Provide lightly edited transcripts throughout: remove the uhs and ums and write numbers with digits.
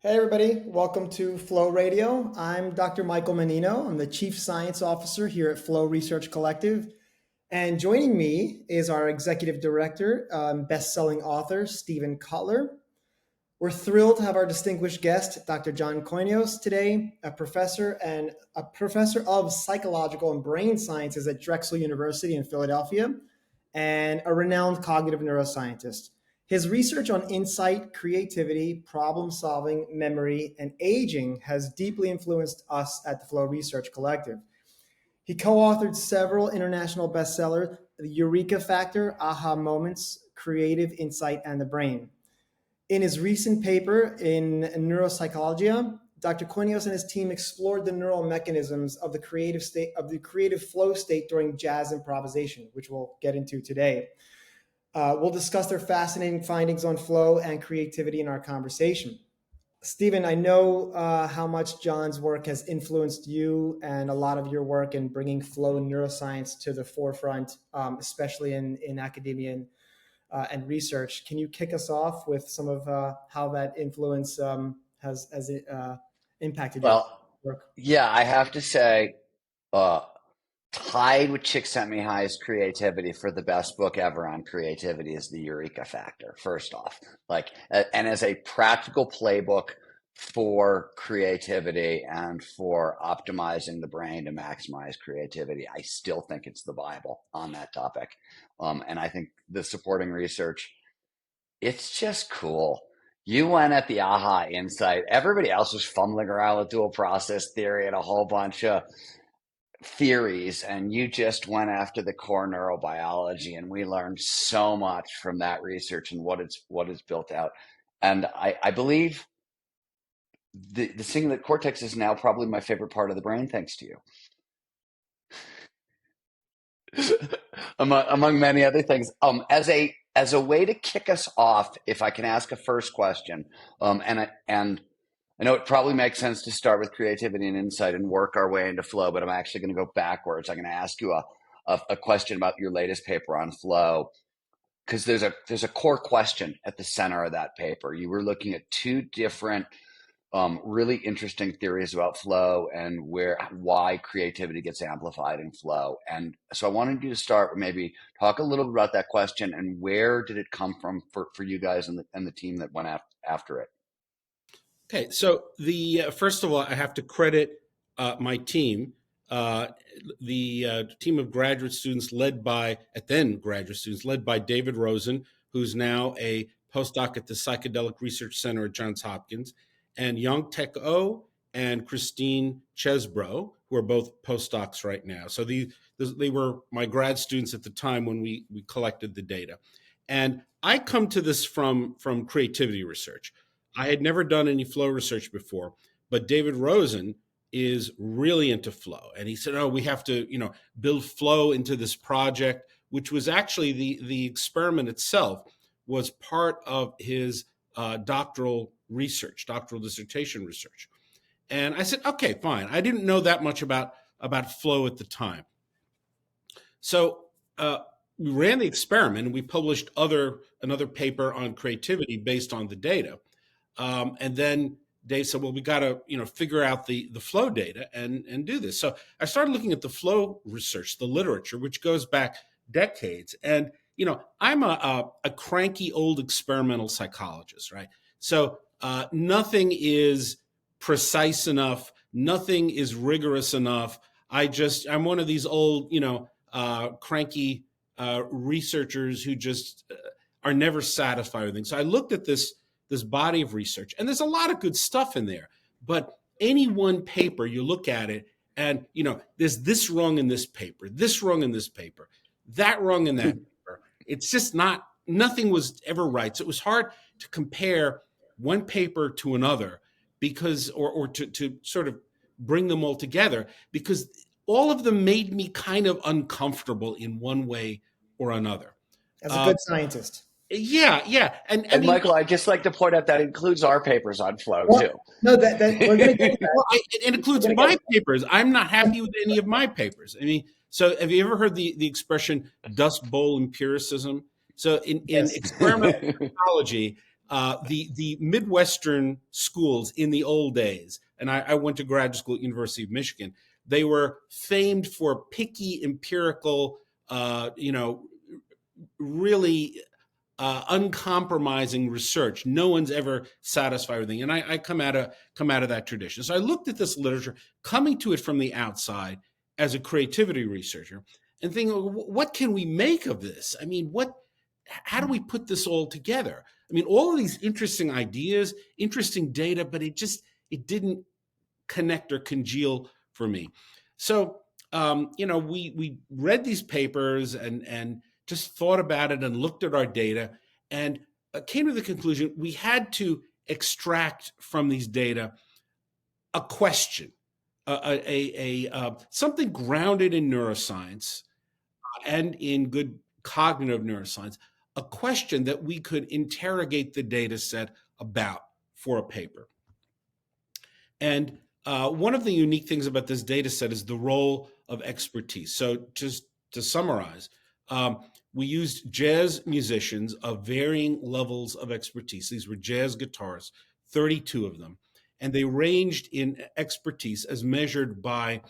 Hey everybody, welcome to Flow Radio. I'm Dr. Michael Mannino. I'm the Chief Science Officer here at Flow Research Collective. And joining me is our Executive Director, best-selling author, Steven Kotler. We're thrilled to have our distinguished guest, Dr. John Kounios, today, a professor of psychological and brain sciences at Drexel University in Philadelphia, and a renowned cognitive neuroscientist. His research on insight, creativity, problem solving, memory, and aging has deeply influenced us at the Flow Research Collective. He co-authored several international bestsellers, The Eureka Factor, Aha Moments, Creative Insight, and the Brain. In his recent paper in Neuropsychologia, Dr. Kounios and his team explored the neural mechanisms of the creative flow state during jazz improvisation, which we'll get into today. We'll discuss their fascinating findings on flow and creativity in our conversation. Steven, I know how much John's work has influenced you and a lot of your work in bringing flow and neuroscience to the forefront, especially in academia and research. Can you kick us off with some of how that influence has impacted your work? Yeah, I have to say, tied with Csikszentmihalyi's creativity for the best book ever on creativity is the Eureka Factor, first off. And as a practical playbook for creativity and for optimizing the brain to maximize creativity, I still think it's the Bible on that topic. And I think the supporting research, it's just cool. You went at the aha insight. Everybody else was fumbling around with dual process theory and a whole bunch of theories, and you just went after the core neurobiology, and we learned so much from that research and what it's built out. And I believe the cingulate cortex is now probably my favorite part of the brain, thanks to you. among many other things. As a way to kick us off, if I can ask a first question, and I know it probably makes sense to start with creativity and insight and work our way into flow, but I'm actually going to go backwards. I'm going to ask you a question about your latest paper on flow, because there's a core question at the center of that paper. You were looking at two different really interesting theories about flow and why creativity gets amplified in flow. And so I wanted you to start with maybe talk a little bit about that question and where did it come from for you guys and the team that went after it. Okay, so first of all, I have to credit my team, the team of graduate students led by David Rosen, who's now a postdoc at the Psychedelic Research Center at Johns Hopkins, and Young-Tek Oh and Christine Chesbro, who are both postdocs right now. So they were my grad students at the time when we collected the data. And I come to this from creativity research. I had never done any flow research before, but David Rosen is really into flow. And he said, we have to, build flow into this project, which was actually the experiment itself was part of his doctoral dissertation research. And I said, okay, fine. I didn't know that much about flow at the time. So we ran the experiment and we published another paper on creativity based on the data. And then Dave said, well, we got to, figure out the flow data and do this. So I started looking at the flow research, the literature, which goes back decades. And, I'm a cranky old experimental psychologist, right? So nothing is precise enough. Nothing is rigorous enough. I'm one of these old, cranky researchers who just are never satisfied with things. So I looked at this body of research, and there's a lot of good stuff in there, but any one paper, you look at it and, there's this wrong in this paper, this wrong in this paper, that wrong in that paper. It's just nothing was ever right. So it was hard to compare one paper to another because, or to sort of bring them all together, because all of them made me kind of uncomfortable in one way or another. As a good scientist. Yeah. And I mean, Michael, I'd just like to point out that includes our papers on flow, too. No, that we're going to get that. Well, it includes my papers. I'm not happy with any of my papers. I mean, so have you ever heard the expression Dust Bowl empiricism? So in experimental psychology, The Midwestern schools in the old days, and I went to graduate school at University of Michigan, they were famed for picky, empirical, really uncompromising research. No one's ever satisfied with anything. And I come out of that tradition. So I looked at this literature, coming to it from the outside as a creativity researcher, and thinking, what can we make of this? I mean, how do we put this all together? I mean, all of these interesting ideas, interesting data, but it didn't connect or congeal for me. So, we read these papers and just thought about it and looked at our data and came to the conclusion we had to extract from these data a question, something grounded in neuroscience and in good cognitive neuroscience, a question that we could interrogate the data set about for a paper. And one of the unique things about this data set is the role of expertise. So just to summarize, we used jazz musicians of varying levels of expertise. These were jazz guitarists, 32 of them. And they ranged in expertise as measured by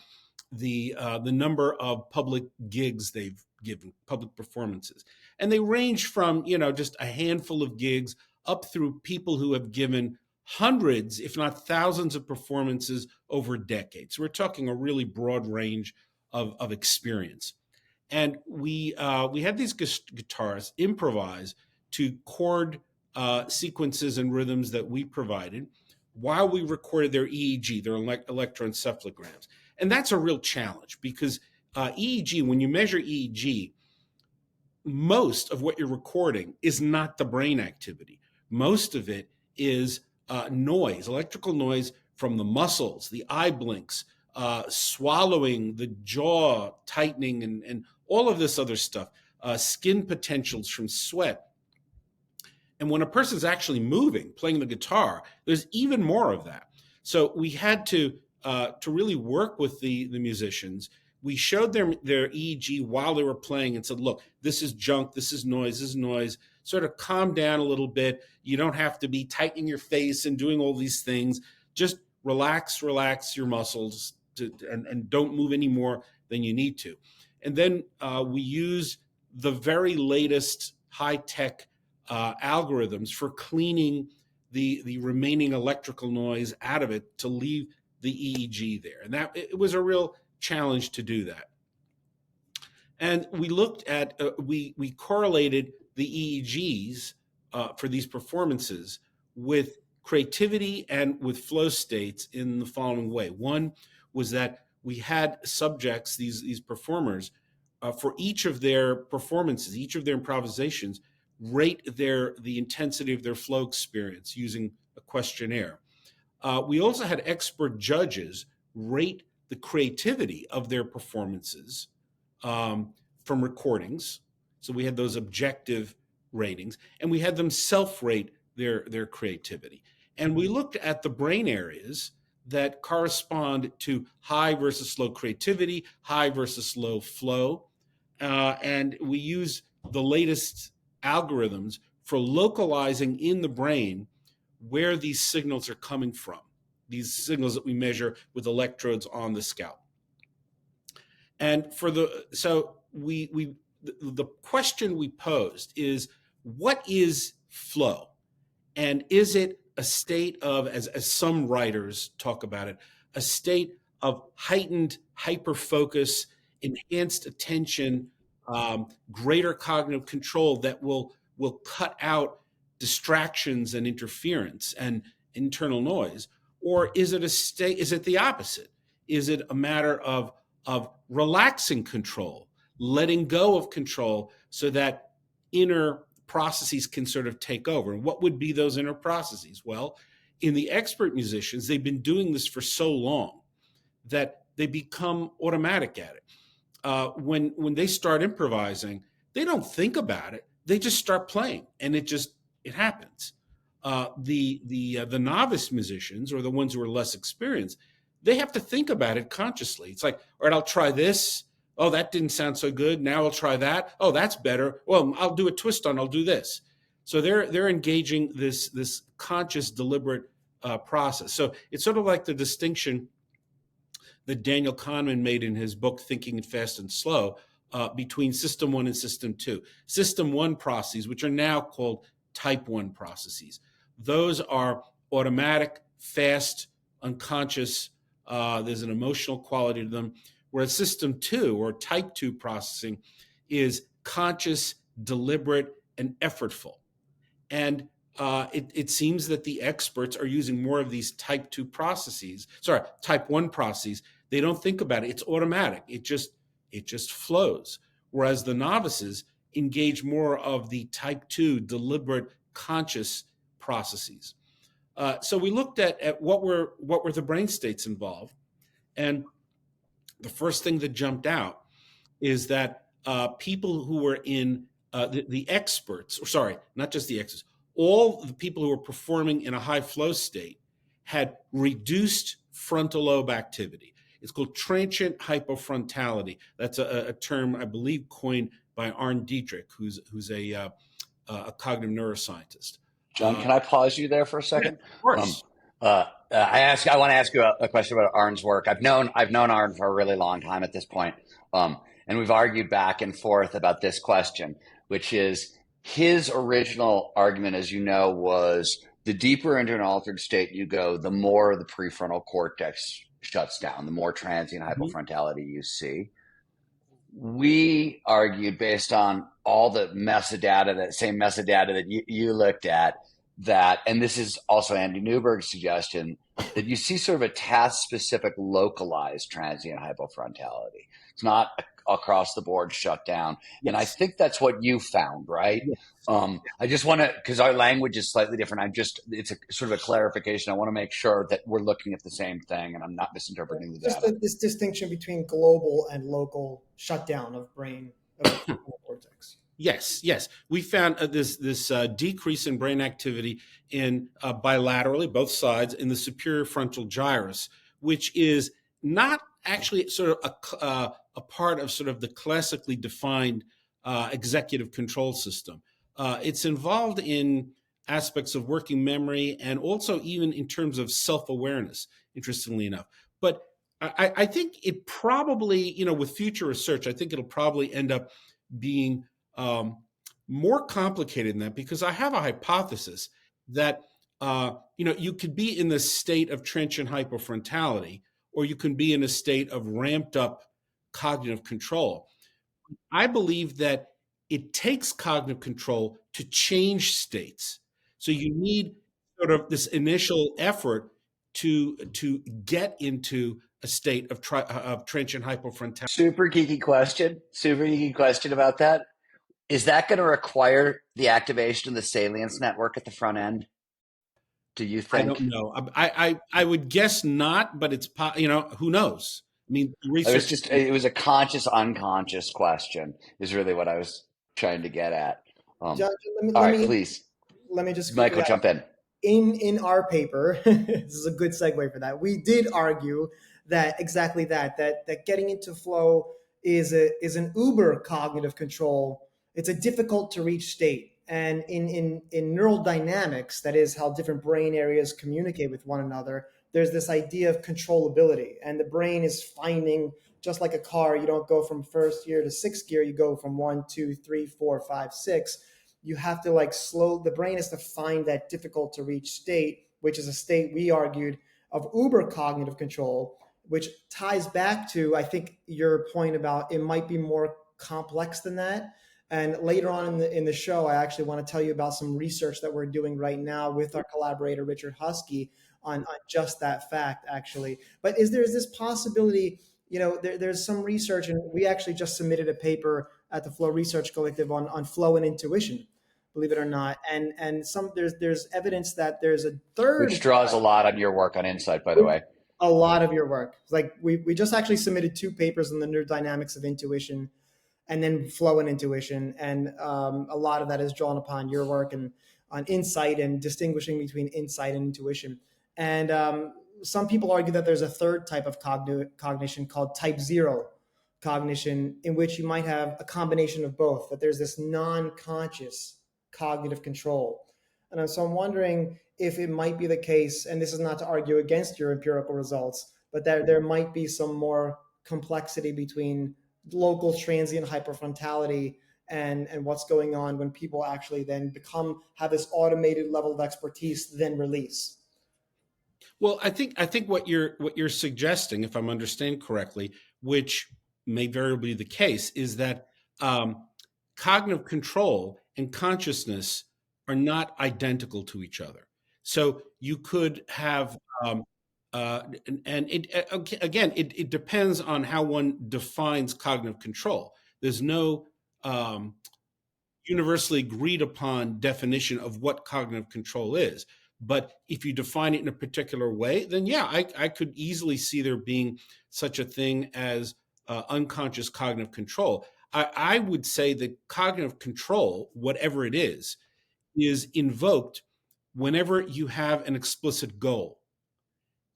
the number of public gigs they've given, public performances. And they range from, just a handful of gigs up through people who have given hundreds, if not thousands of performances over decades. So we're talking a really broad range of experience. And we had these guitarists improvise to chord sequences and rhythms that we provided while we recorded their EEG, their electroencephalograms. And that's a real challenge because EEG, when you measure EEG, most of what you're recording is not the brain activity. Most of it is noise, electrical noise from the muscles, the eye blinks, swallowing, the jaw tightening, and all of this other stuff, skin potentials from sweat. And when a person's actually moving, playing the guitar, there's even more of that. So we had to really work with the musicians. We showed them their EEG while they were playing and said, look, this is junk, this is noise, sort of calm down a little bit. You don't have to be tightening your face and doing all these things. Just relax your muscles and don't move any more than you need to. And then we use the very latest high-tech algorithms for cleaning the remaining electrical noise out of it to leave the EEG there. And it was a real challenge to do that. And we looked at, we correlated the EEGs for these performances with creativity and with flow states in the following way. One was that we had subjects, these performers, for each of their performances, each of their improvisations, rate the intensity of their flow experience using a questionnaire. We also had expert judges rate the creativity of their performances from recordings. So we had those objective ratings, and we had them self-rate their creativity. And we looked at the brain areas that correspond to high versus low creativity, high versus low flow. And we use the latest algorithms for localizing in the brain where these signals are coming from, these signals that we measure with electrodes on the scalp. And the question we posed is, what is flow? And is it a state of, as some writers talk about it, a state of heightened hyperfocus, enhanced attention, greater cognitive control that will cut out distractions and interference and internal noise? Or is it the opposite? Is it a matter of relaxing control, letting go of control so that inner processes can sort of take over? And what would be those inner processes? Well, in the expert musicians, they've been doing this for so long that they become automatic at it. When they start improvising, they don't think about it. They just start playing, and it happens. The novice musicians, or the ones who are less experienced, they have to think about it consciously. It's like, all right, I'll try this. Oh, that didn't sound so good. Now I'll try that. Oh, that's better. Well, I'll do a twist on, I'll do this. So they're engaging this conscious, deliberate process. So it's sort of like the distinction that Daniel Kahneman made in his book Thinking Fast and Slow between System 1 and System 2. System 1 processes, which are now called Type 1 processes, those are automatic, fast, unconscious. There's an emotional quality to them. Whereas System 2 or Type 2 processing is conscious, deliberate, and effortful. And it seems that the experts are using more of these type 1 processes. They don't think about it. It's automatic. It just flows. Whereas the novices engage more of the type 2 deliberate conscious processes. So we looked at what were the brain states involved. And the first thing that jumped out is that people who were in the experts, or sorry, not just the experts, all the people who were performing in a high flow state had reduced frontal lobe activity. It's called transient hypofrontality. That's a term, I believe, coined by Arne Dietrich, who's a cognitive neuroscientist. John, can I pause you there for a second? Yeah, of course. I want to ask you a question about Arne's work. I've known Arne for a really long time at this point, and we've argued back and forth about this question, which is his original argument, as you know, was the deeper into an altered state you go, the more the prefrontal cortex shuts down, the more transient hypofrontality you see. We argued based on all the metadata, that same metadata that you looked at, that, and this is also Andy Newberg's suggestion, that you see sort of a task-specific localized transient hypofrontality. It's not across the board shut down. Yes. And I think that's what you found, right? Yes. I just want to, because our language is slightly different. It's a sort of a clarification. I want to make sure that we're looking at the same thing and I'm not misinterpreting the data. This distinction between global and local shutdown of brain of the cortex. Yes. We found this decrease in brain activity in bilaterally, both sides, in the superior frontal gyrus, which is not actually sort of a part of sort of the classically defined executive control system. It's involved in aspects of working memory and also even in terms of self-awareness, interestingly enough. But I think it probably, with future research, I think it'll probably end up being more complicated than that, because I have a hypothesis that, you could be in the state of transient hypofrontality, or you can be in a state of ramped up cognitive control. I believe that it takes cognitive control to change states. So you need sort of this initial effort to get into a state of transient hypofrontality. Super geeky question about that. Is that going to require the activation of the salience network at the front end? Do you think? I don't know. I would guess not, but it's, who knows? I mean, research. It was a conscious, unconscious question is really what I was trying to get at. John, please. Let me just, Michael, jump in. In our paper, this is a good segue for that. We did argue that exactly that getting into flow is an uber cognitive control. It's a difficult to reach state. And in neural dynamics, that is how different brain areas communicate with one another, there's this idea of controllability. And the brain is finding, just like a car, you don't go from first gear to sixth gear, you go from 1, 2, 3, 4, 5, 6. You have to the brain is to find that difficult to reach state, which is a state we argued of uber cognitive control, which ties back to, I think, your point about it might be more complex than that. And later on in the show, I actually want to tell you about some research that we're doing right now with our collaborator, Richard Husky, on just that fact, actually. But is this possibility, there's some research, and we actually just submitted a paper at the Flow Research Collective on flow and intuition, believe it or not. And there's evidence that there's a third. Which draws a lot on your work on Insight, by the way. A lot of your work. Like we just actually submitted 2 papers on the neurodynamics of intuition, and then flow and intuition. And a lot of that is drawn upon your work and on insight and distinguishing between insight and intuition. And some people argue that there's a third type of cognition called type 0 cognition, in which you might have a combination of both, that there's this non-conscious cognitive control. And so I'm wondering if it might be the case, and this is not to argue against your empirical results, but that there might be some more complexity between local transient hyperfrontality and what's going on when people actually then have this automated level of expertise, then release. Well, I think what you're suggesting, if I'm understanding correctly, which may very well be the case, is that cognitive control and consciousness are not identical to each other. So you could have, and it, again, it depends on how one defines cognitive control. There's no universally agreed upon definition of what cognitive control is. But if you define it in a particular way, then yeah, I could easily see there being such a thing as unconscious cognitive control. I would say that cognitive control, whatever it is invoked whenever you have an explicit goal.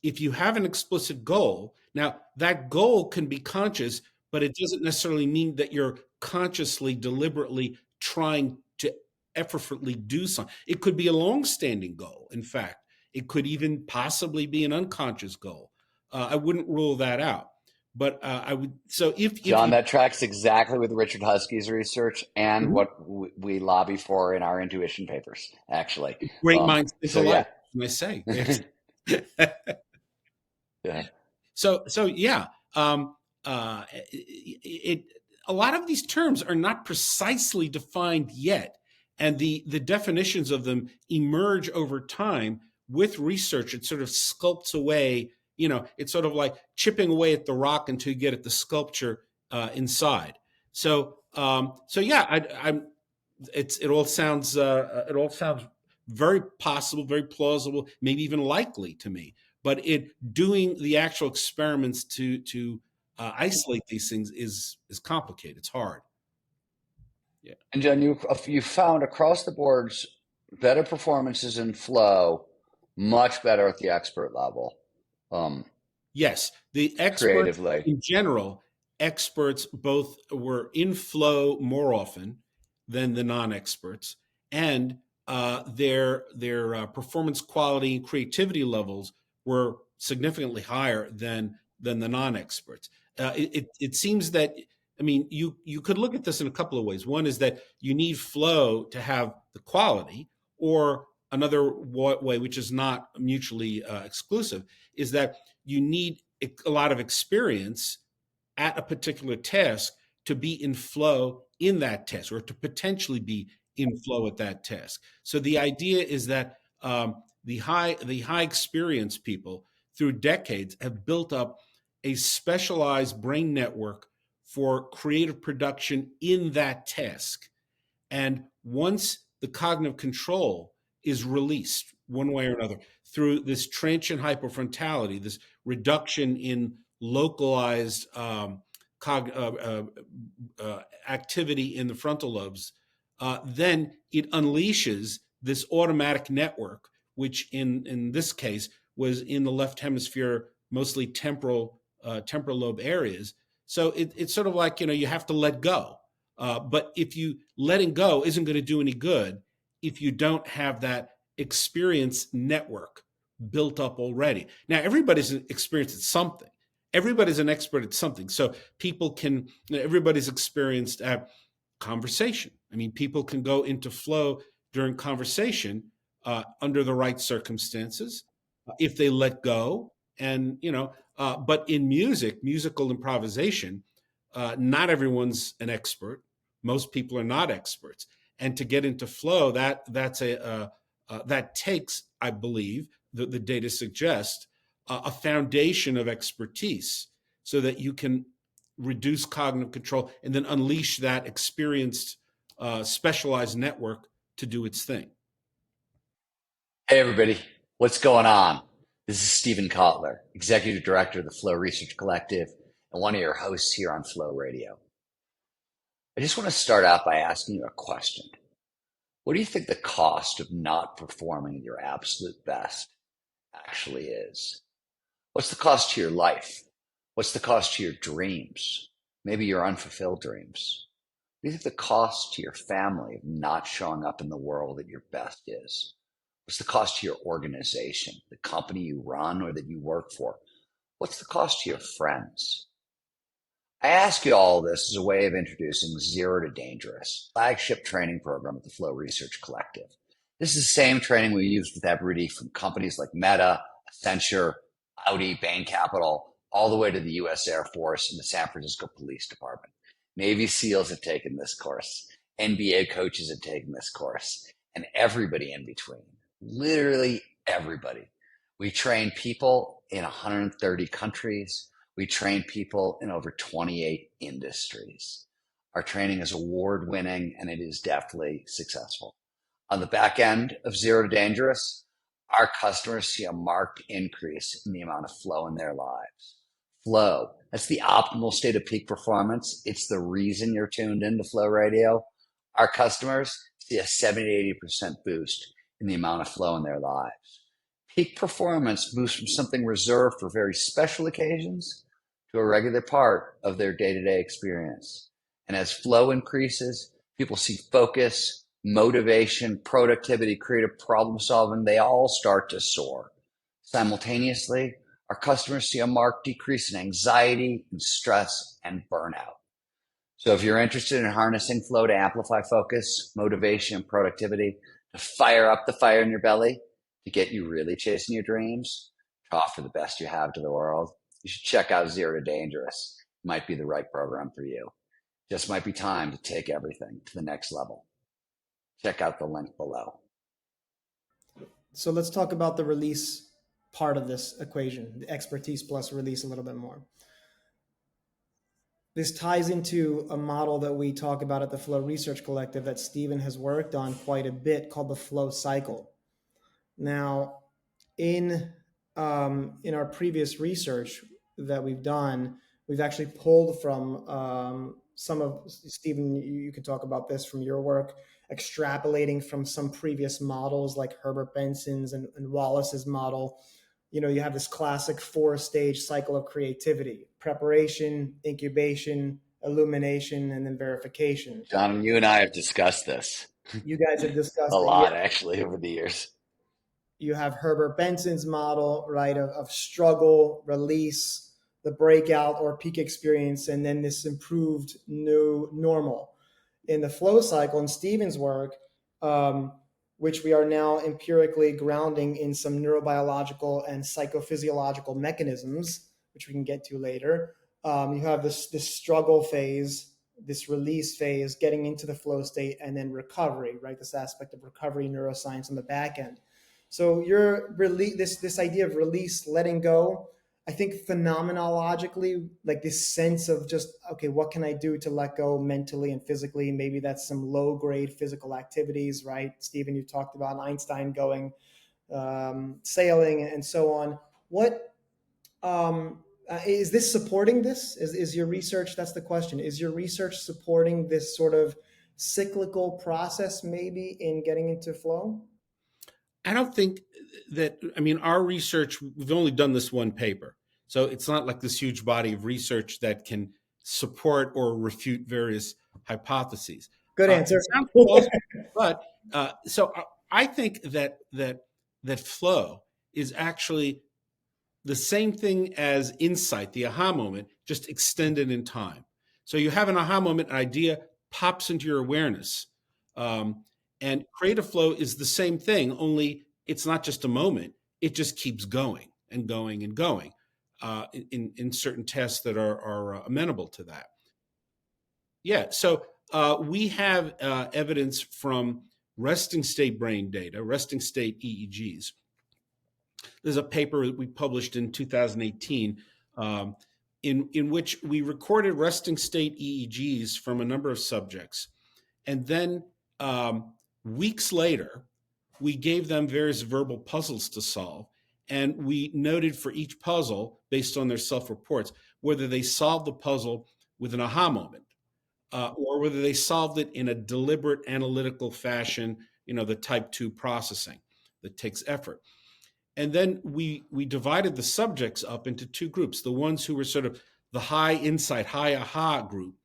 If you have an explicit goal, now that goal can be conscious, but it doesn't necessarily mean that you're consciously, deliberately trying to effortlessly do something. It could be a long-standing goal. In fact, it could even possibly be an unconscious goal. I wouldn't rule that out. But I would. So if John, you, that tracks exactly with Richard Husky's research and Mhm. what we lobby for in our intuition papers, actually. Great minds think So alike, yeah. can I say? Yeah. So yeah, it a lot of these terms are not precisely defined yet, and the definitions of them emerge over time with research. It sort of sculpts away. It's sort of like chipping away at the rock until you get at the sculpture inside. So yeah, I'm. It all sounds very possible, very plausible, maybe even likely to me. But doing the actual experiments to isolate these things is complicated. It's hard. Yeah. And John, you found across the boards better performances in flow, much better at the expert level, Yes, the experts creatively. in general, experts both were in flow more often than the non-experts, and their performance quality and creativity levels were significantly higher than the non-experts. It seems that, I mean, you could look at this in a couple of ways. One is that you need flow to have the quality, or another way, which is not mutually exclusive, is that you need a lot of experience at a particular task to be in flow in that task, or to potentially be in flow at that task. So the idea is that the high experience people through decades have built up a specialized brain network for creative production in that task. And once the cognitive control is released one way or another through this transient hypofrontality, this reduction in localized activity in the frontal lobes, then it unleashes this automatic network, which in this case was in the left hemisphere, mostly temporal lobe areas. So it's sort of like, you have to let go. But if you letting go isn't going to do any good if you don't have that experience network built up already. Now, everybody's experienced at something. Everybody's an expert at something. So everybody's experienced at conversation. I mean, people can go into flow during conversation under the right circumstances if they let go. And, but in musical improvisation, not everyone's an expert. Most people are not experts, and to get into flow, that takes, I believe, the data suggests a foundation of expertise, so that you can reduce cognitive control and then unleash that experienced, specialized network to do its thing. Hey, everybody. What's going on? This is Steven Kotler, Executive Director of the Flow Research Collective and one of your hosts here on Flow Radio. I just want to start out by asking you a question. What do you think the cost of not performing your absolute best actually is? What's the cost to your life? What's the cost to your dreams? Maybe your unfulfilled dreams. What do you think the cost to your family of not showing up in the world at your best is? What's the cost to your organization, the company you run or that you work for? What's the cost to your friends? I ask you all this as a way of introducing Zero to Dangerous, flagship training program at the Flow Research Collective. This is the same training we used with everybody from companies like Meta, Accenture, Audi, Bain Capital, all the way to the U.S. Air Force and the San Francisco Police Department. Navy SEALs have taken this course. NBA coaches have taken this course, and everybody in between. Literally everybody. We train people in 130 countries. We train people in over 28 industries. Our training is award-winning, and it is definitely successful. On the back end of Zero to Dangerous, our customers see a marked increase in the amount of flow in their lives. Flow, that's the optimal state of peak performance. It's the reason you're tuned into Flow Radio. Our customers see a 70 to 80% boost in the amount of flow in their lives. Peak performance moves from something reserved for very special occasions to a regular part of their day-to-day experience. And as flow increases, people see focus, motivation, productivity, creative problem solving. They all start to soar. Simultaneously, our customers see a marked decrease in anxiety and stress and burnout. So if you're interested in harnessing flow to amplify focus, motivation, and productivity, to fire up the fire in your belly, to get you really chasing your dreams, to offer the best you have to the world, you should check out Zero to Dangerous. It might be the right program for you. Just might be time to take everything to the next level. Check out the link below. So let's talk about the release part of this equation, the expertise plus release, a little bit more. This ties into a model that we talk about at the Flow Research Collective that Steven has worked on quite a bit, called the flow cycle. Now, in our previous research that we've done, we've actually pulled from some of, Steven, you can talk about this from your work, extrapolating from some previous models like Herbert Benson's and Wallace's model. You know, you have this classic 4-stage cycle of creativity: preparation, incubation, illumination, and then verification. John, you and I have discussed this. You guys have discussed a lot, yeah. Actually, over the years. You have Herbert Benson's model, right, of struggle, release, the breakout or peak experience, and then this improved new normal. In the flow cycle, in Steven's work, which we are now empirically grounding in some neurobiological and psychophysiological mechanisms, which we can get to later, you have this struggle phase, this release phase, getting into the flow state, and then recovery, right? This aspect of recovery neuroscience on the back end. So this idea of release, letting go, I think phenomenologically, like this sense of just, okay, what can I do to let go mentally and physically? Maybe that's some low grade physical activities, right? Steven, you talked about Einstein going sailing and so on. What is this supporting this? Is your research, that's the question, is your research supporting this sort of cyclical process maybe in getting into flow? I don't think that, I mean, our research, we've only done this one paper. So it's not like this huge body of research that can support or refute various hypotheses. Good answer. But so I think that flow is actually the same thing as insight, the aha moment, just extended in time. So you have an aha moment, an idea pops into your awareness. And creative flow is the same thing, only it's not just a moment. It just keeps going and going and going in certain tests that are amenable to that. Yeah, so we have evidence from resting state brain data, resting state EEGs. There's a paper that we published in 2018 in which we recorded resting state EEGs from a number of subjects. And then weeks later, we gave them various verbal puzzles to solve. And we noted for each puzzle, based on their self-reports, whether they solved the puzzle with an aha moment or whether they solved it in a deliberate analytical fashion, you know, the type 2 processing that takes effort. And then we divided the subjects up into two groups: the ones who were sort of the high insight, high aha group,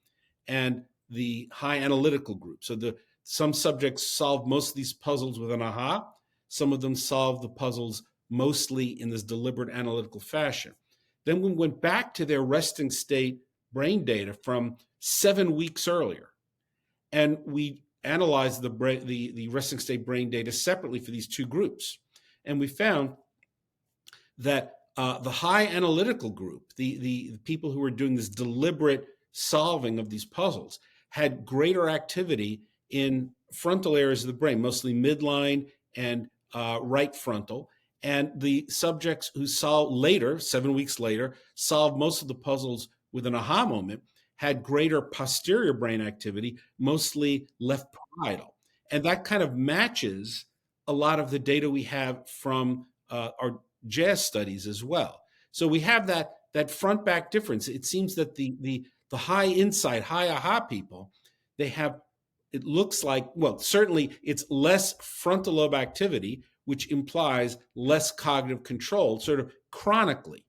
and the high analytical group. So some subjects solve most of these puzzles with an aha. Some of them solve the puzzles mostly in this deliberate analytical fashion. Then we went back to their resting state brain data from 7 weeks earlier, and we analyzed the resting state brain data separately for these two groups. And we found that the high analytical group, the people who were doing this deliberate solving of these puzzles, had greater activity in frontal areas of the brain, mostly midline and right frontal. And the subjects who solved later, 7 weeks later, solved most of the puzzles with an aha moment, had greater posterior brain activity, mostly left parietal. And that kind of matches a lot of the data we have from our jazz studies as well. So we have that front back difference. It seems that the high insight, high aha people, they have, it looks like, well, certainly it's less frontal lobe activity, which implies less cognitive control, sort of chronically.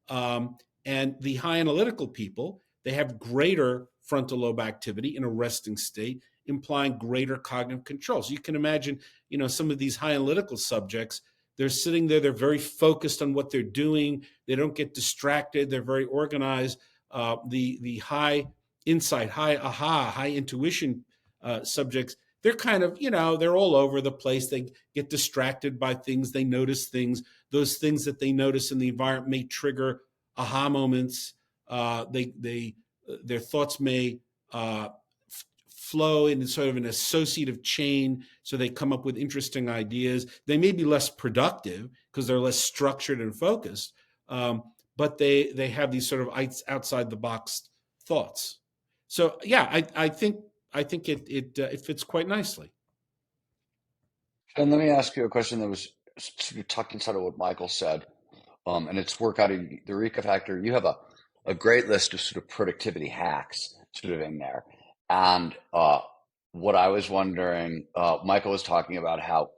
And the high analytical people, they have greater frontal lobe activity in a resting state, implying greater cognitive control. So you can imagine, some of these high analytical subjects, they're sitting there, they're very focused on what they're doing. They don't get distracted. They're very organized. The high insight, high aha, high intuition subjects, they're kind of, they're all over the place. They get distracted by things. They notice things. Those things that they notice in the environment may trigger aha moments. Their thoughts may flow in sort of an associative chain, so they come up with interesting ideas. They may be less productive because they're less structured and focused, but they have these sort of outside the box thoughts. So yeah, I think it fits quite nicely. And let me ask you a question that was sort of tucked inside of what Michael said, and it's work out of the Eureka Factor. You have a great list of sort of productivity hacks sort of in there. And what I was wondering, Michael was talking about how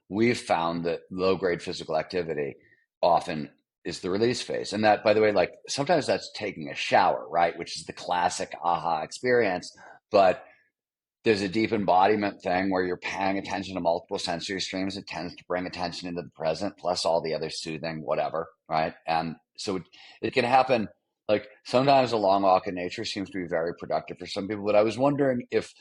we've found that low-grade physical activity often is the release phase. And that, by the way, like sometimes that's taking a shower, right? Which is the classic aha experience. But there's a deep embodiment thing where you're paying attention to multiple sensory streams. It tends to bring attention into the present, plus all the other soothing, whatever, right? And so it can happen. Like sometimes a long walk in nature seems to be very productive for some people. But I was wondering if,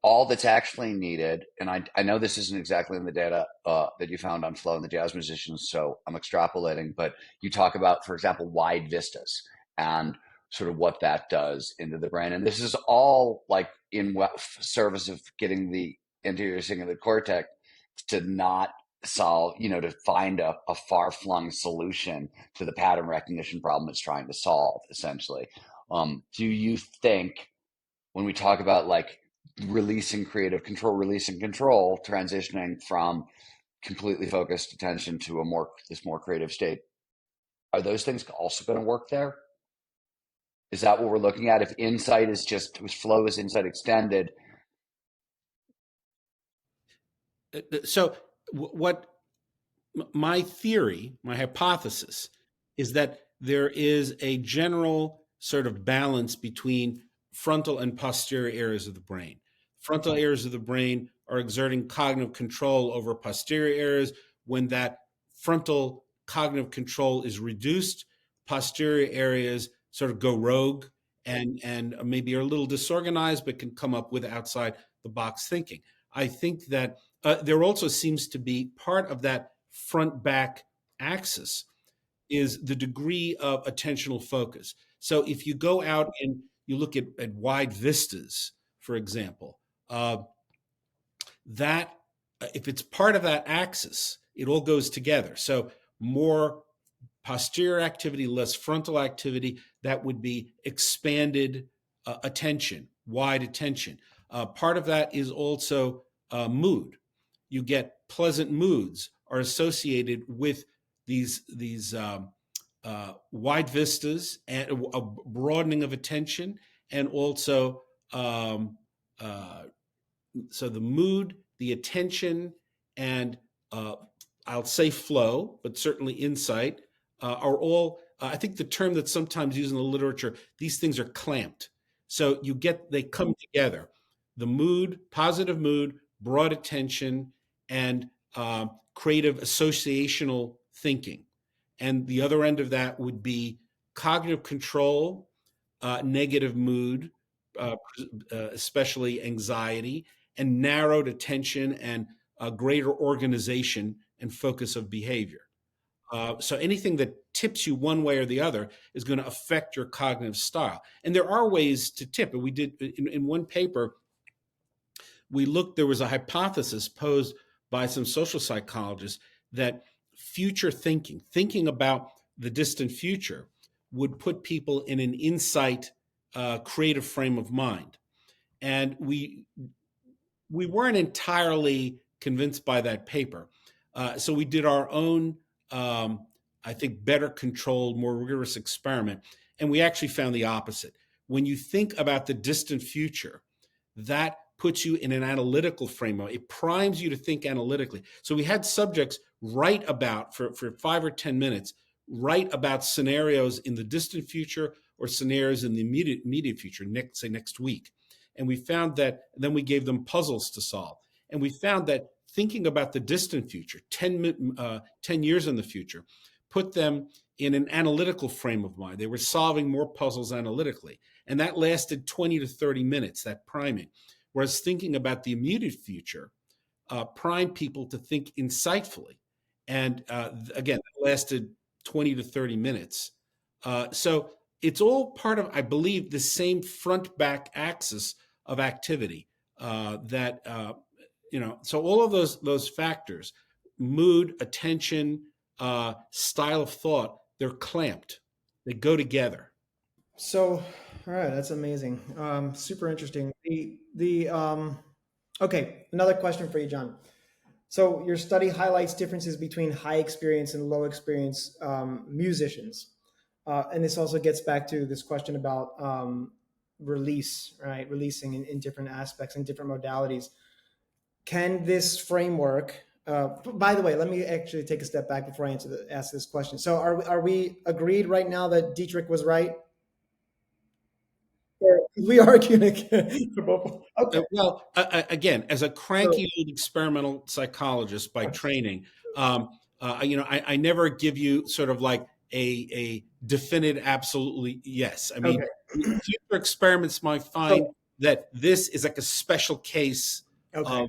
all that's actually needed, and I know this isn't exactly in the data that you found on flow and the jazz musicians, so I'm extrapolating, but you talk about, for example, wide vistas and sort of what that does into the brain. And this is all like in service of getting the anterior cingulate cortex to not solve, to find a far-flung solution to the pattern recognition problem it's trying to solve, essentially. Do you think when we talk about like releasing creative control, transitioning from completely focused attention to this more creative state, are those things also going to work there? Is that what we're looking at? If insight is flow is insight extended. So what my theory, my hypothesis is that there is a general sort of balance between frontal and posterior areas of the brain. Frontal areas of the brain are exerting cognitive control over posterior areas. When that frontal cognitive control is reduced, posterior areas sort of go rogue and maybe are a little disorganized, but can come up with outside the box thinking. I think that there also seems to be part of that front back axis is the degree of attentional focus. So if you go out and you look at wide vistas, for example, that if it's part of that axis, it all goes together. So more posterior activity, less frontal activity, that would be expanded attention, wide attention. Part of that is also mood. You get pleasant moods are associated with these wide vistas and a broadening of attention, and also so the mood, the attention, and I'll say flow, but certainly insight are all. I think the term that's sometimes used in the literature, these things are clamped. So they come together. The mood, positive mood, broad attention, and creative associational thinking. And the other end of that would be cognitive control, negative mood, especially anxiety, and narrowed attention and greater organization and focus of behavior. So anything that tips you one way or the other is going to affect your cognitive style. And there are ways to tip. And we did in one paper, there was a hypothesis posed by some social psychologists that future thinking about the distant future, would put people in an insight, creative frame of mind. And we weren't entirely convinced by that paper. So we did our own, I think, better controlled, more rigorous experiment. And we actually found the opposite. When you think about the distant future, that puts you in an analytical framework. It primes you to think analytically. So we had subjects write about, for 5 or 10 minutes, write about scenarios in the distant future or scenarios in the immediate future, next week. And we found that, then we gave them puzzles to solve. And we found that thinking about the distant future, 10 years in the future, put them in an analytical frame of mind. They were solving more puzzles analytically. And that lasted 20 to 30 minutes, that priming. Whereas thinking about the immediate future primed people to think insightfully. And again, it lasted 20 to 30 minutes. So it's all part of, I believe, the same front-back axis of activity so all of those factors, mood, attention, style of thought, they're clamped. They go together. So, all right, that's amazing. Super interesting. Okay, another question for you, John. So your study highlights differences between high experience and low experience musicians. And this also gets back to this question about release, right? Releasing in different aspects and different modalities. Can this framework, by the way, let me actually take a step back before I ask this question. So are we agreed right now that Dietrich was right? Or we arguing for both? Okay. Well, again, as a cranky old experimental psychologist by training, I never give you sort of like a definite, absolutely yes. I mean, future experiments might find that this is like a special case of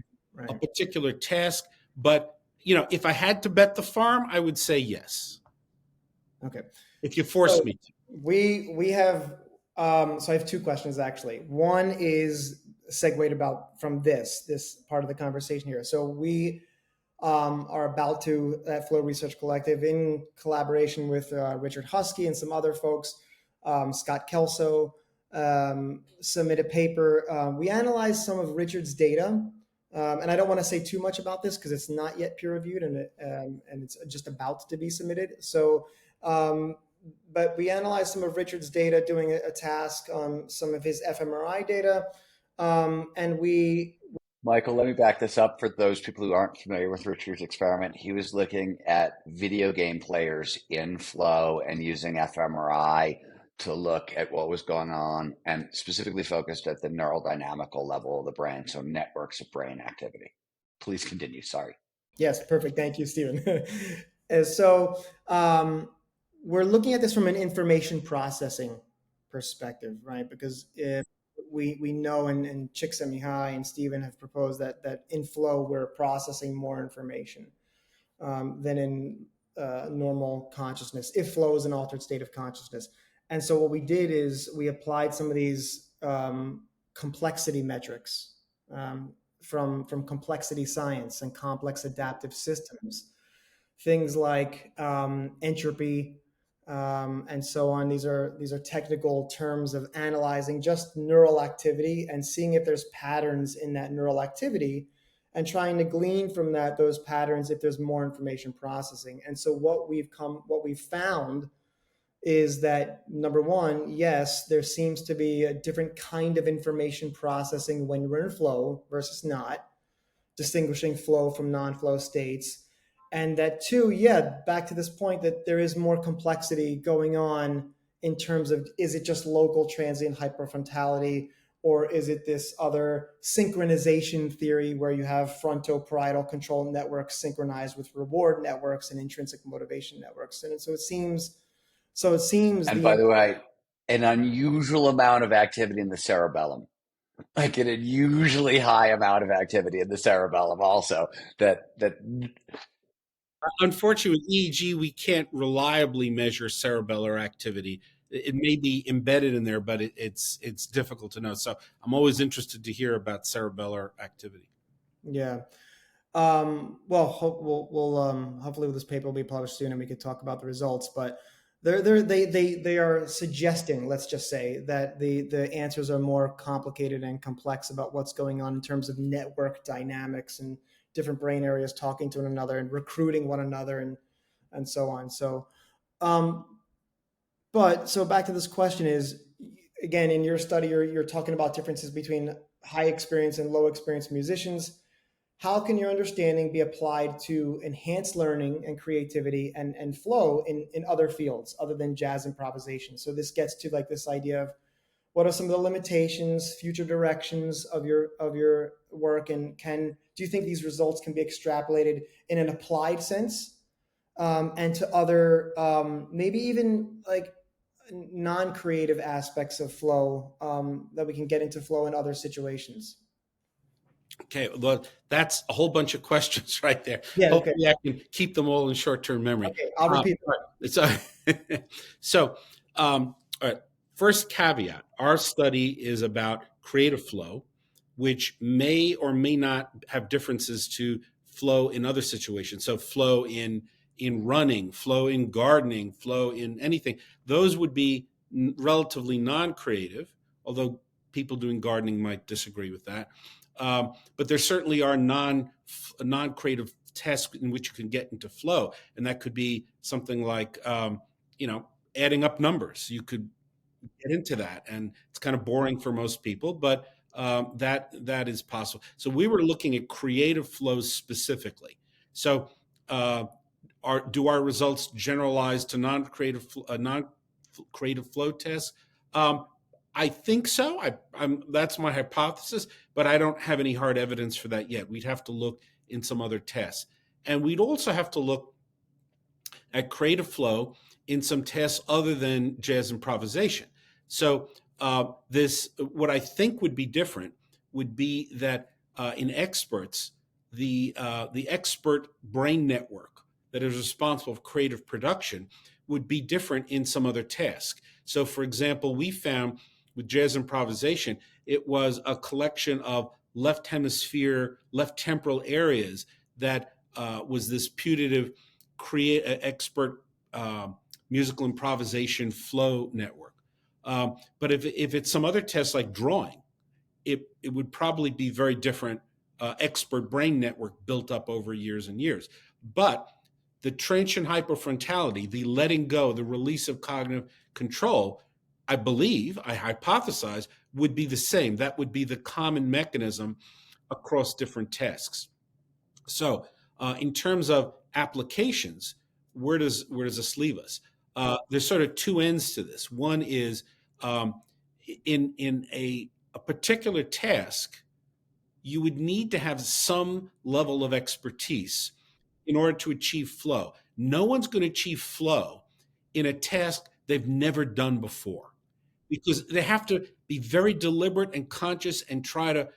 a particular task. But, if I had to bet the farm, I would say yes. Okay. If you forced me to. We have, so I have two questions actually. One is segued from this part of the conversation here. So we are about to, at Flow Research Collective, in collaboration with Richard Husky and some other folks, Scott Kelso, submit a paper. We analyzed some of Richard's data, and I don't want to say too much about this because it's not yet peer reviewed and it's just about to be submitted. So, but we analyzed some of Richard's data, doing a task on some of his fMRI data, and Michael, let me back this up for those people who aren't familiar with Richard's experiment. He was looking at video game players in Flow and using fMRI to look at what was going on, and specifically focused at the neural dynamical level of the brain, so networks of brain activity. Please continue. Sorry. Yes, perfect. Thank you, Steven. And so we're looking at this from an information processing perspective, right? Because if we know, and Csikszentmihalyi and Steven have proposed that in Flow we're processing more information than in normal consciousness, if Flow is an altered state of consciousness. And so what we did is we applied some of these complexity metrics from complexity science and complex adaptive systems, things like entropy and so on. These are technical terms of analyzing just neural activity and seeing if there's patterns in that neural activity, and trying to glean from those patterns if there's more information processing. And so what we've found is that, number one, yes, there seems to be a different kind of information processing when we're in flow versus not, distinguishing flow from non-flow states. And that two, back to this point, that there is more complexity going on in terms of, is it just local transient hyperfrontality, or is it this other synchronization theory where you have frontoparietal control networks synchronized with reward networks and intrinsic motivation networks? And so it seems And by the way, an unusual amount of activity in the cerebellum, like an unusually high amount of activity in the cerebellum also that Unfortunately, with EEG, we can't reliably measure cerebellar activity. It may be embedded in there, but it's difficult to know. So I'm always interested to hear about cerebellar activity. Yeah. We'll hopefully this paper will be published soon and we could talk about the results. But they are suggesting, let's just say, that the answers are more complicated and complex about what's going on in terms of network dynamics and different brain areas talking to one another and recruiting one another and so on. So, so back to this question is, again, in your study, you're talking about differences between high experience and low experience musicians. How can your understanding be applied to enhance learning and creativity and flow in other fields other than jazz improvisation? So this gets to like this idea of what are some of the limitations, future directions of your work, and do you think these results can be extrapolated in an applied sense, and to other maybe even like non-creative aspects of flow, that we can get into flow in other situations? Okay, well, that's a whole bunch of questions right there. Yeah. Okay. Hopefully, I can keep them all in short-term memory. Okay. I'll repeat. So, all right. First caveat: our study is about creative flow, which may or may not have differences to flow in other situations. So, flow in running, flow in gardening, flow in anything. Those would be relatively non-creative, although people doing gardening might disagree with that. But there certainly are non-creative tests in which you can get into flow, and that could be something like adding up numbers. You could get into that, and it's kind of boring for most people, but that is possible. So we were looking at creative flows specifically. So do our results generalize to non-creative flow tests? I think so. That's my hypothesis, but I don't have any hard evidence for that yet. We'd have to look in some other tests. And we'd also have to look at creative flow in some tests other than jazz improvisation. So what I think would be different would be that in experts, the expert brain network that is responsible for creative production would be different in some other task. So, for example, we found with jazz improvisation, it was a collection of left hemisphere, left temporal areas that was this putative expert musical improvisation flow network. But if it's some other test like drawing, it would probably be very different expert brain network built up over years and years. But the transient hypofrontality, the letting go, the release of cognitive control, I hypothesize, would be the same. That would be the common mechanism across different tasks. So in terms of applications, where does this leave us? There's sort of two ends to this. One is in a particular task, you would need to have some level of expertise in order to achieve flow. No one's going to achieve flow in a task they've never done before, because they have to be very deliberate and conscious and try to,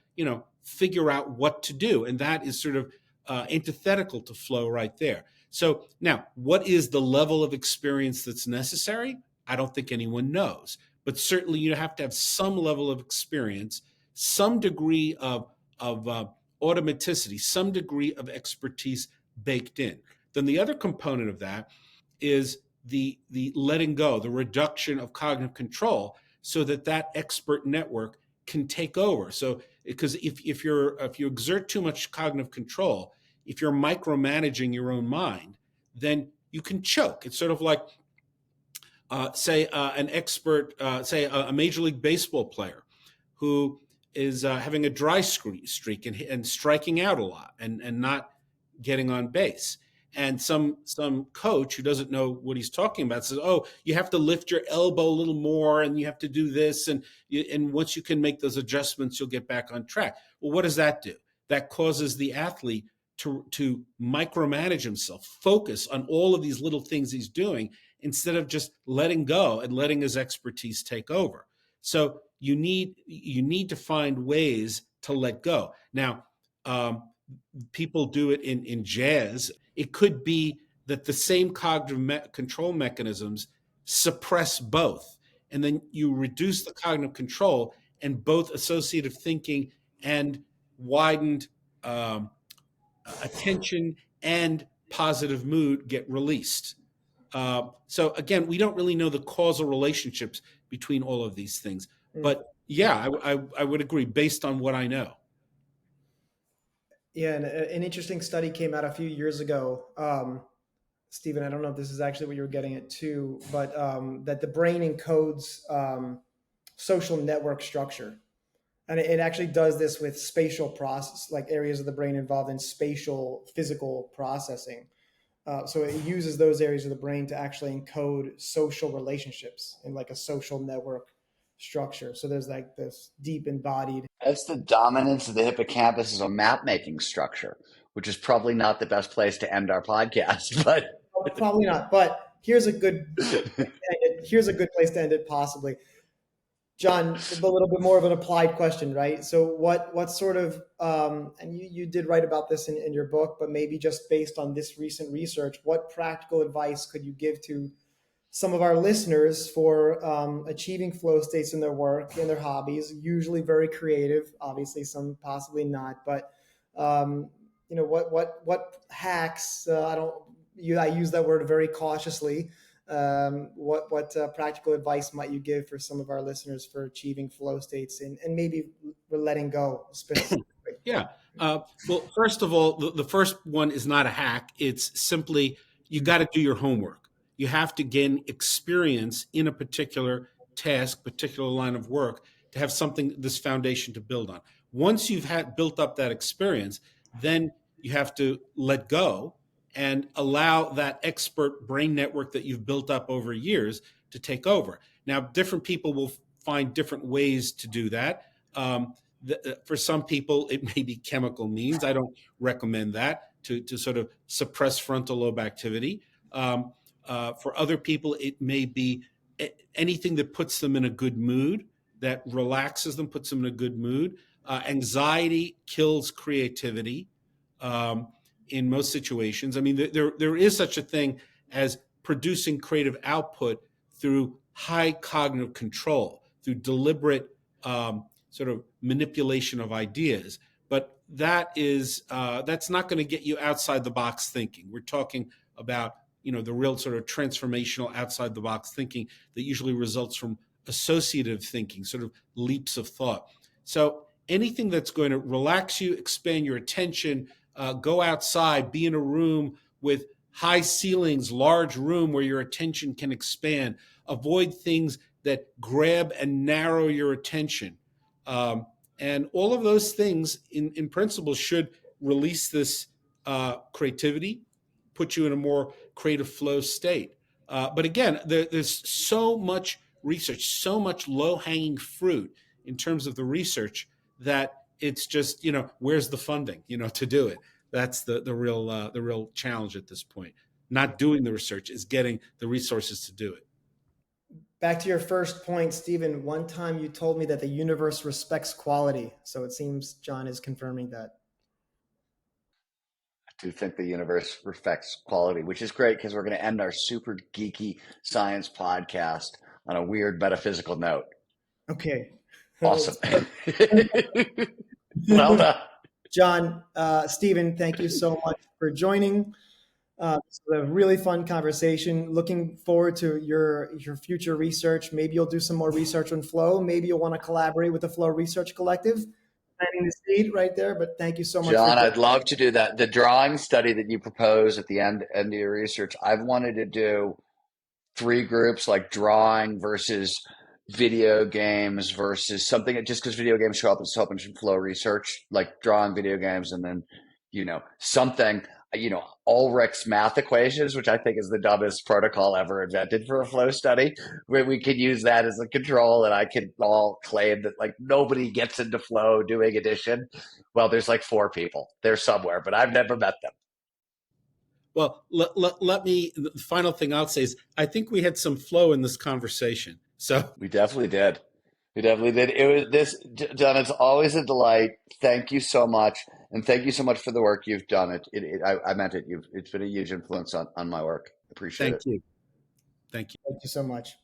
figure out what to do. And that is sort of antithetical to flow right there. So now, what is the level of experience that's necessary? I don't think anyone knows, but certainly you have to have some level of experience, some degree of automaticity, some degree of expertise baked in. Then the other component of that is the letting go, the reduction of cognitive control, so that expert network can take over. So because if you exert too much cognitive control, if you're micromanaging your own mind, then you can choke. It's sort of like say an expert, say a Major League Baseball player who is having a dry streak and striking out a lot and not getting on base. And some coach who doesn't know what he's talking about says, "Oh, you have to lift your elbow a little more, and you have to do this, and once you can make those adjustments, you'll get back on track." Well, what does that do? That causes the athlete to micromanage himself, focus on all of these little things he's doing instead of just letting go and letting his expertise take over. So you need to find ways to let go. Now, people do it in jazz. It could be that the same cognitive control mechanisms suppress both, and then you reduce the cognitive control, and both associative thinking and widened attention and positive mood get released. So again, we don't really know the causal relationships between all of these things, but yeah, I would agree based on what I know. Yeah, and an interesting study came out a few years ago. Stephen, I don't know if this is actually what you were getting at too, but that the brain encodes social network structure. And it actually does this with spatial process, like areas of the brain involved in spatial physical processing. So it uses those areas of the brain to actually encode social relationships in like a social network structure. So there's like this deep embodied. That's the dominance of the hippocampus as a map-making structure, which is probably not the best place to end our podcast, but Probably not. But here's a good place to end it possibly. John, a little bit more of an applied question, right? So what sort of, and you did write about this in your book, but maybe just based on this recent research, what practical advice could you give to some of our listeners for achieving flow states in their work and their hobbies, usually very creative, obviously some possibly not, but what hacks, I use that word very cautiously. What practical advice might you give for some of our listeners for achieving flow states and maybe letting go specifically? Yeah. Well, first of all, the first one is not a hack. It's simply you got to do your homework. You have to gain experience in a particular task, particular line of work to have something, this foundation to build on. Once you've built up that experience, then you have to let go and allow that expert brain network that you've built up over years to take over. Now, different people will find different ways to do that. For some people, it may be chemical means. I don't recommend that to sort of suppress frontal lobe activity. For other people, it may be anything that puts them in a good mood, that relaxes them, puts them in a good mood. Anxiety kills creativity in most situations. I mean, there is such a thing as producing creative output through high cognitive control, through deliberate sort of manipulation of ideas. But that's not going to get you outside the box thinking. We're talking about the real sort of transformational outside the box thinking that usually results from associative thinking, sort of leaps of thought. So anything that's going to relax you, expand your attention, go outside, be in a room with high ceilings, large room where your attention can expand. Avoid things that grab and narrow your attention. And all of those things in principle should release this creativity, put you in a more creative flow state. But again, there's so much research, so much low-hanging fruit in terms of the research that it's just, where's the funding, to do it? That's the real challenge at this point. Not doing the research is getting the resources to do it. Back to your first point, Stephen, one time you told me that the universe respects quality. So it seems John is confirming that. I do think the universe respects quality, which is great because we're going to end our super geeky science podcast on a weird metaphysical note. Okay. Awesome. Well done. John, Stephen, thank you so much for joining. It's a really fun conversation. Looking forward to your future research. Maybe you'll do some more research on flow. Maybe you'll want to collaborate with the Flow Research Collective. Planting the seed right there, but thank you so much. John, I'd love to do that. The drawing study that you propose at the end of your research, I've wanted to do 3 groups, like drawing versus video games versus something, just because video games show up in so much in flow research, like drawing, video games, and then, something. Ulrich's math equations, which I think is the dumbest protocol ever invented for a flow study, where we could use that as a control, and I could all claim that like nobody gets into flow doing addition. Well, there's like 4 people. They're somewhere, but I've never met them. Well, let me, the final thing I'll say is I think we had some flow in this conversation. So We definitely did. We definitely did. It was this, John. It's always a delight. Thank you so much, and thank you so much for the work you've done. I meant it. It's been a huge influence on my work. Appreciate thank it. you. Thank you. Thank you so much.